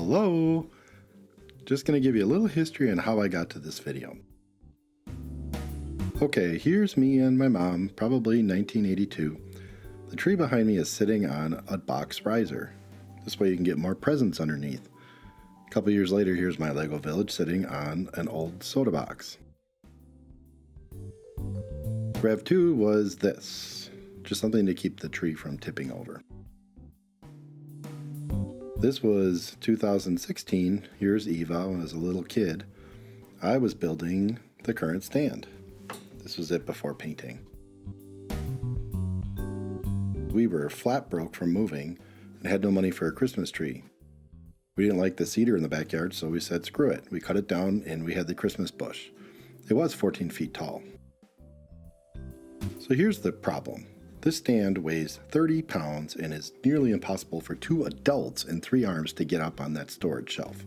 Hello! Just going to give you a little history on how I got to this video. Okay, here's me and my mom, probably 1982. The tree behind me is sitting on a box riser. This way you can get more presents underneath. A couple years later, here's my Lego village sitting on an old soda box. Rev 2 was this, just something to keep the tree from tipping over. This was 2016. Here's Eva as a little kid. I was building the current stand. This was it before painting. We were flat broke from moving and had no money for a Christmas tree. We didn't like the cedar in the backyard, so we said screw it. We cut it down and we had the Christmas bush. It was 14 feet tall. So here's the problem. This stand weighs 30 pounds and is nearly impossible for 2 adults and 3 arms to get up on that storage shelf.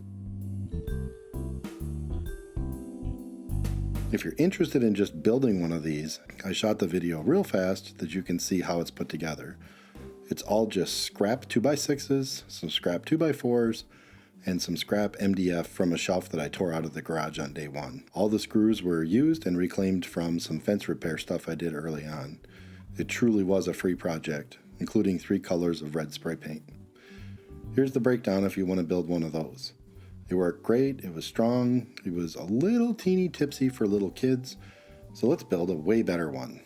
If you're interested in just building one of these, I shot the video real fast that you can see how it's put together. It's all just scrap 2x6s, some scrap 2x4s, and some scrap MDF from a shelf that I tore out of the garage on day one. All the screws were used and reclaimed from some fence repair stuff I did early on. It truly was a free project, including 3 colors of red spray paint. Here's the breakdown if you want to build one of those. It worked great, it was strong, it was a little teeny tipsy for little kids, so let's build a way better one.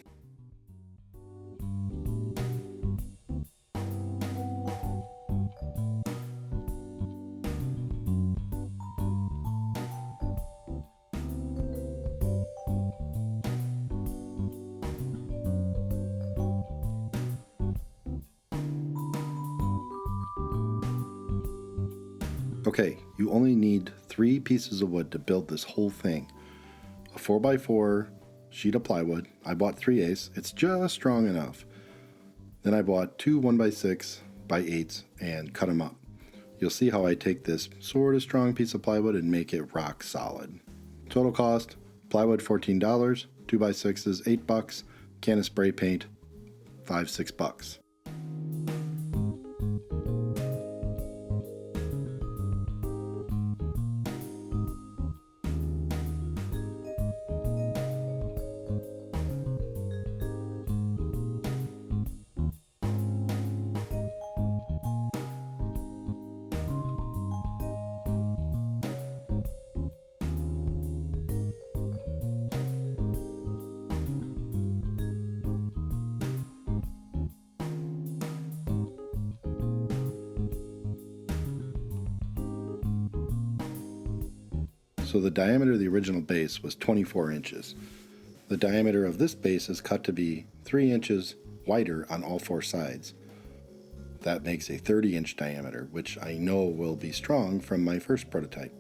Okay, you only need 3 pieces of wood to build this whole thing. A 4x4 sheet of plywood. I bought 3/8, it's just strong enough. Then I bought 2 1x6 by 8s and cut them up. You'll see how I take this sort of strong piece of plywood and make it rock solid. Total cost, plywood $14, 2x6s $8, can of spray paint $5-6. So the diameter of the original base was 24 inches. The diameter of this base is cut to be 3 inches wider on all 4 sides. That makes a 30-inch diameter, which I know will be strong from my first prototype.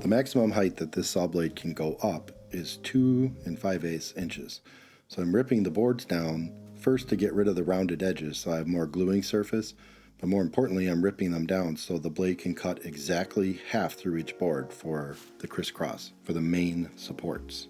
The maximum height that this saw blade can go up is 2 5/8 inches. So I'm ripping the boards down first to get rid of the rounded edges so I have more gluing surface, but more importantly I'm ripping them down so the blade can cut exactly half through each board for the crisscross, for the main supports.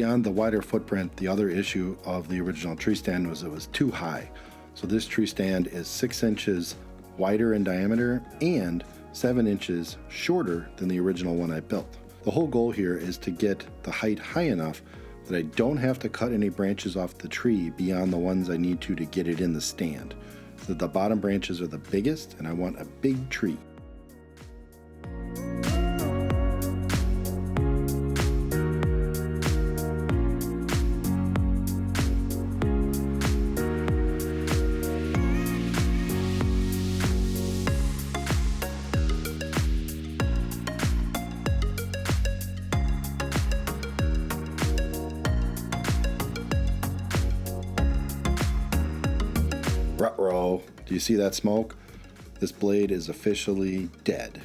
Beyond the wider footprint, the other issue of the original tree stand was it was too high. So this tree stand is 6 inches wider in diameter and 7 inches shorter than the original one I built. The whole goal here is to get the height high enough that I don't have to cut any branches off the tree beyond the ones I need to get it in the stand. So that the bottom branches are the biggest, and I want a big tree. Ruh-roh. Do you see that smoke? This blade is officially dead.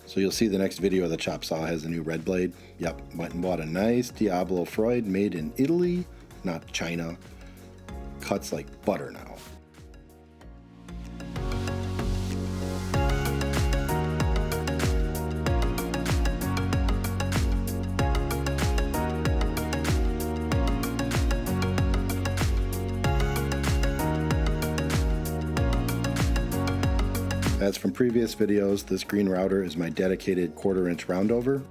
So you'll see the next video of the chop saw has a new red blade. Yep, went and bought a nice Diablo Freud made in Italy, not China. Cuts like butter now. As from previous videos, this green router is my dedicated 1/4 inch roundover.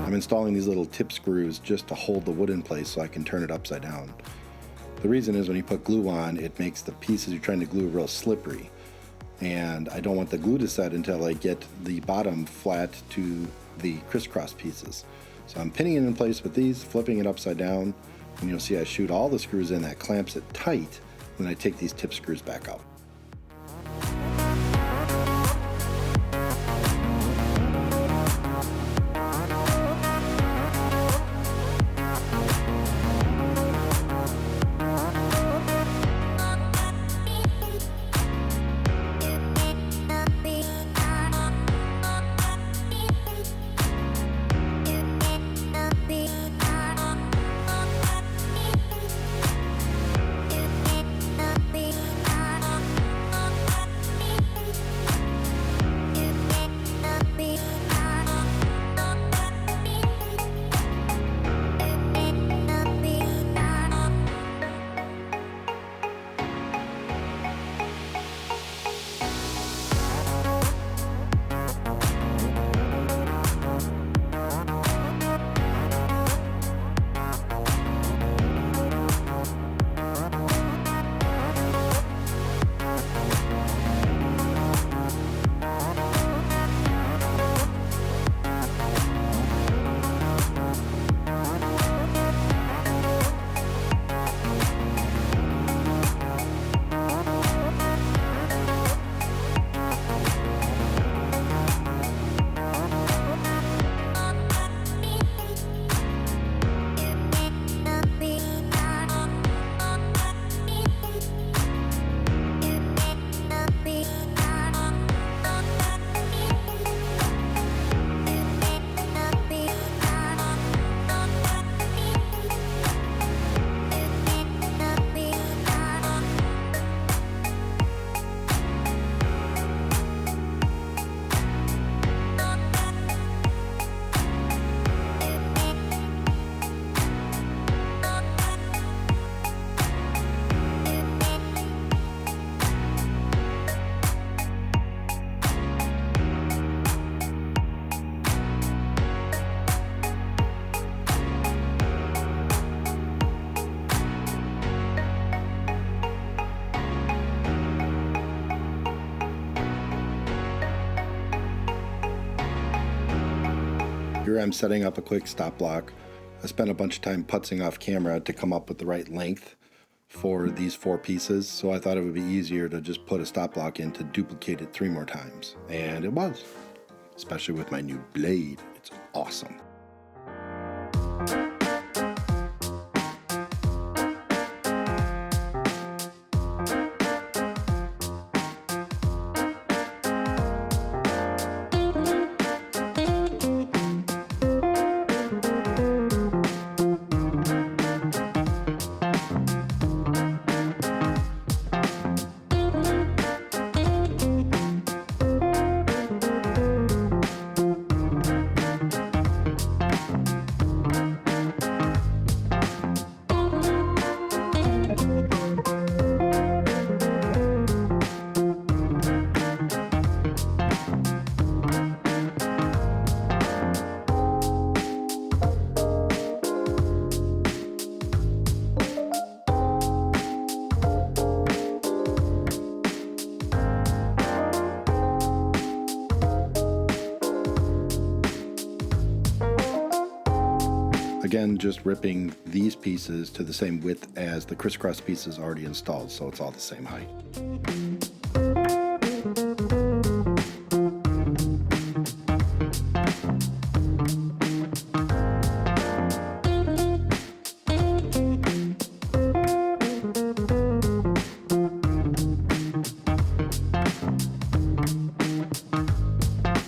I'm installing these little tip screws just to hold the wood in place so I can turn it upside down. The reason is when you put glue on, it makes the pieces you're trying to glue real slippery. And I don't want the glue to set until I get the bottom flat to the crisscross pieces. So I'm pinning it in place with these, flipping it upside down, and you'll see I shoot all the screws in, that clamps it tight, when I take these tip screws back out. Here I'm setting up a quick stop block. I spent a bunch of time putzing off camera to come up with the right length for these 4 pieces, so I thought it would be easier to just put a stop block in to duplicate it 3 more times. And it was. Especially with my new blade. It's awesome. Again, just ripping these pieces to the same width as the crisscross pieces already installed, so it's all the same height.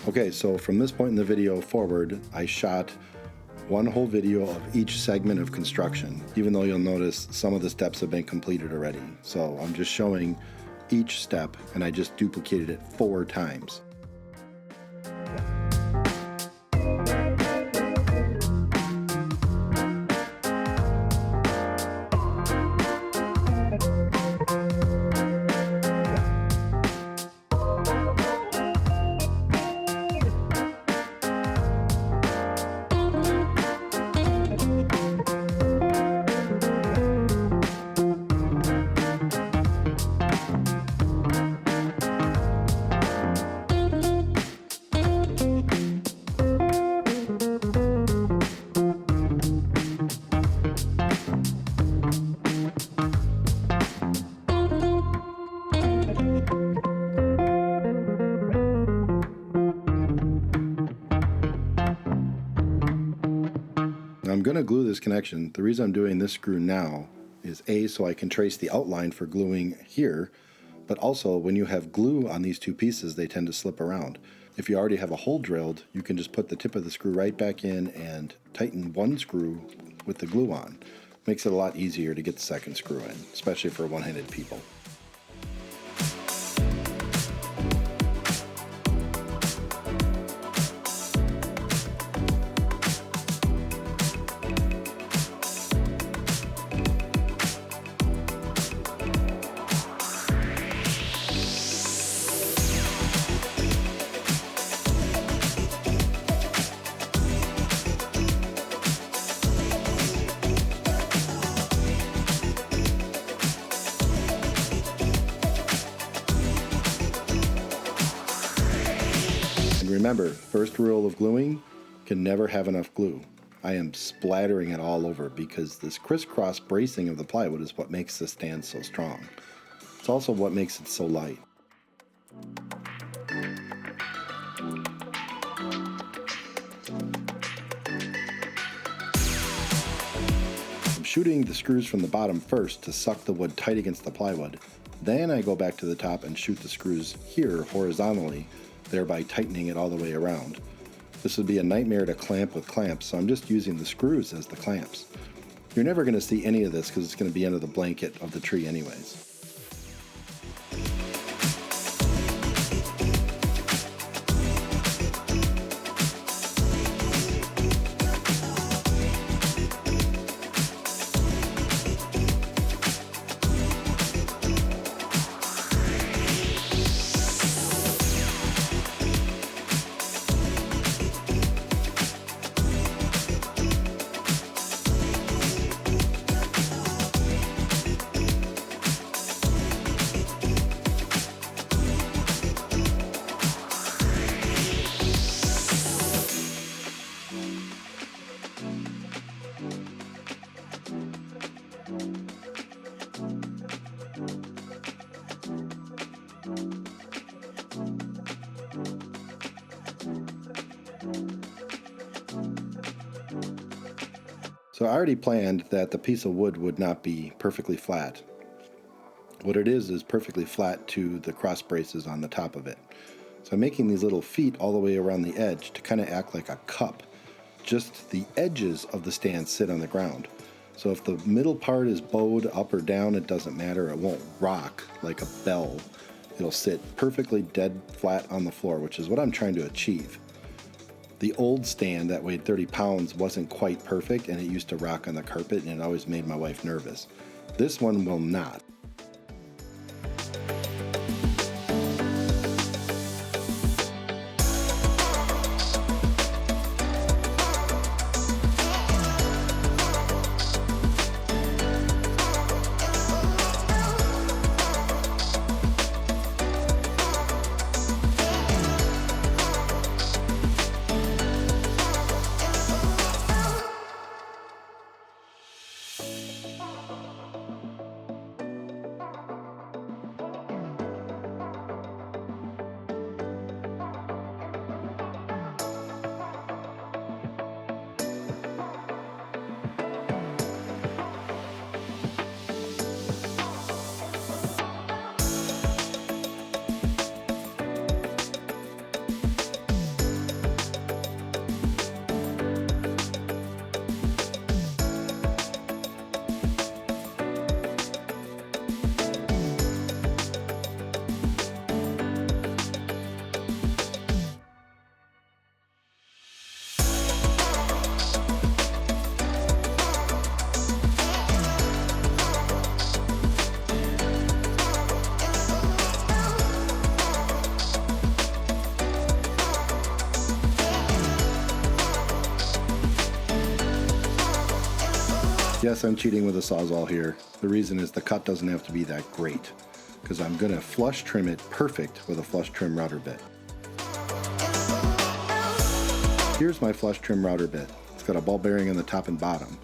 Okay, so from this point in the video forward, I shot one whole video of each segment of construction, even though you'll notice some of the steps have been completed already. So I'm just showing each step, and I just duplicated it 4 times. I'm going to glue this connection. The reason I'm doing this screw now is A, so I can trace the outline for gluing here, but also when you have glue on these 2 pieces, they tend to slip around. If you already have a hole drilled, you can just put the tip of the screw right back in and tighten one screw with the glue on. Makes it a lot easier to get the second screw in, especially for one-handed people. Remember, first rule of gluing, can never have enough glue. I am splattering it all over because this crisscross bracing of the plywood is what makes this stand so strong. It's also what makes it so light. I'm shooting the screws from the bottom first to suck the wood tight against the plywood. Then I go back to the top and shoot the screws here horizontally, thereby tightening it all the way around. This would be a nightmare to clamp with clamps, so I'm just using the screws as the clamps. You're never going to see any of this because it's going to be under the blanket of the tree anyways. So I already planned that the piece of wood would not be perfectly flat. What it is perfectly flat to the cross braces on the top of it. So I'm making these little feet all the way around the edge to kind of act like a cup. Just the edges of the stand sit on the ground. So if the middle part is bowed up or down, it doesn't matter. It won't rock like a bell. It'll sit perfectly dead flat on the floor, which is what I'm trying to achieve. The old stand that weighed 30 pounds wasn't quite perfect, and it used to rock on the carpet, and it always made my wife nervous. This one will not. Yes, I'm cheating with a Sawzall here. The reason is the cut doesn't have to be that great, because I'm going to flush trim it perfect with a flush trim router bit. Here's my flush trim router bit. It's got a ball bearing on the top and bottom,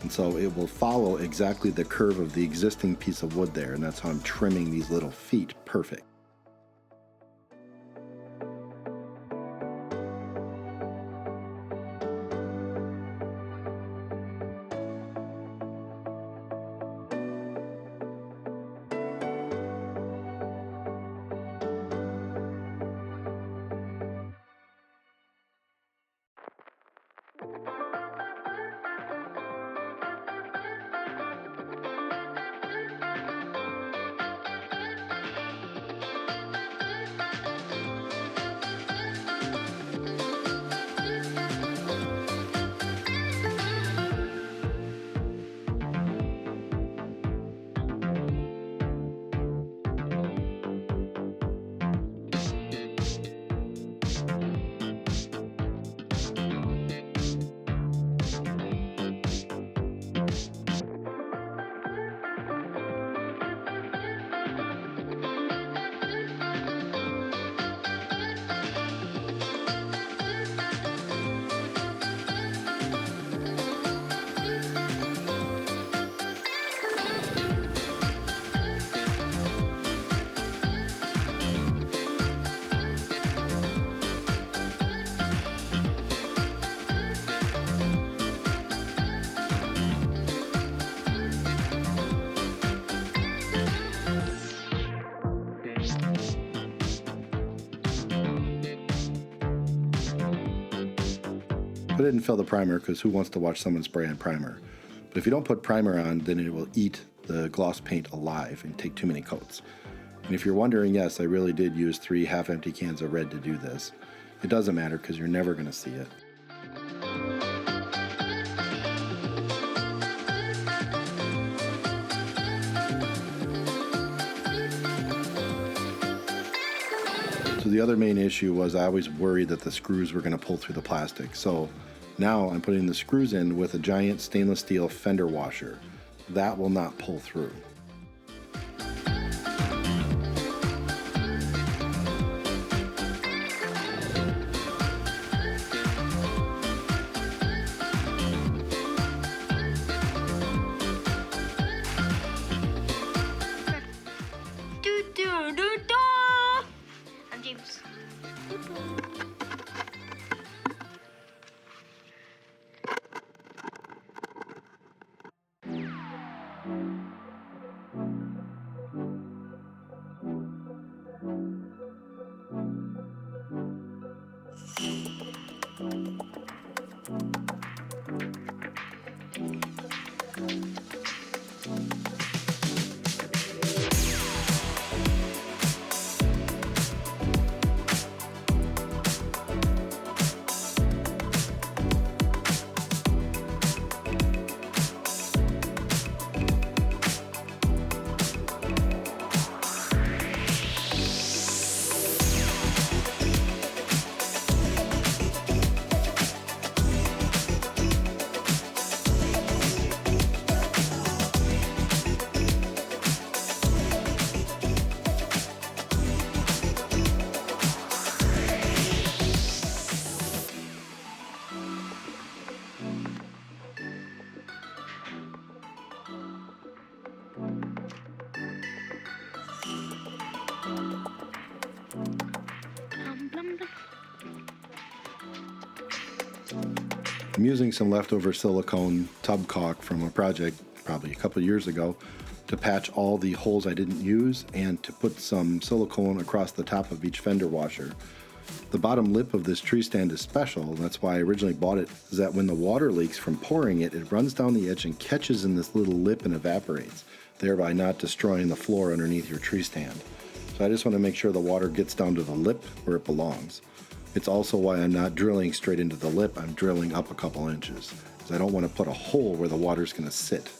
and so it will follow exactly the curve of the existing piece of wood there, and that's how I'm trimming these little feet perfect. I didn't fill the primer because who wants to watch someone spray on primer? But if you don't put primer on, then it will eat the gloss paint alive and take too many coats. And if you're wondering, yes, I really did use 3 half-empty cans of red to do this. It doesn't matter because you're never going to see it. So the other main issue was I always worried that the screws were going to pull through the plastic. So now I'm putting the screws in with a giant stainless steel fender washer. That will not pull through. I'm James. I'm using some leftover silicone tub caulk from a project probably a couple years ago to patch all the holes I didn't use and to put some silicone across the top of each fender washer. The bottom lip of this tree stand is special, and that's why I originally bought it, is that when the water leaks from pouring it, it runs down the edge and catches in this little lip and evaporates, thereby not destroying the floor underneath your tree stand. So I just want to make sure the water gets down to the lip where it belongs. It's also why I'm not drilling straight into the lip, I'm drilling up a couple inches, because I don't want to put a hole where the water's going to sit.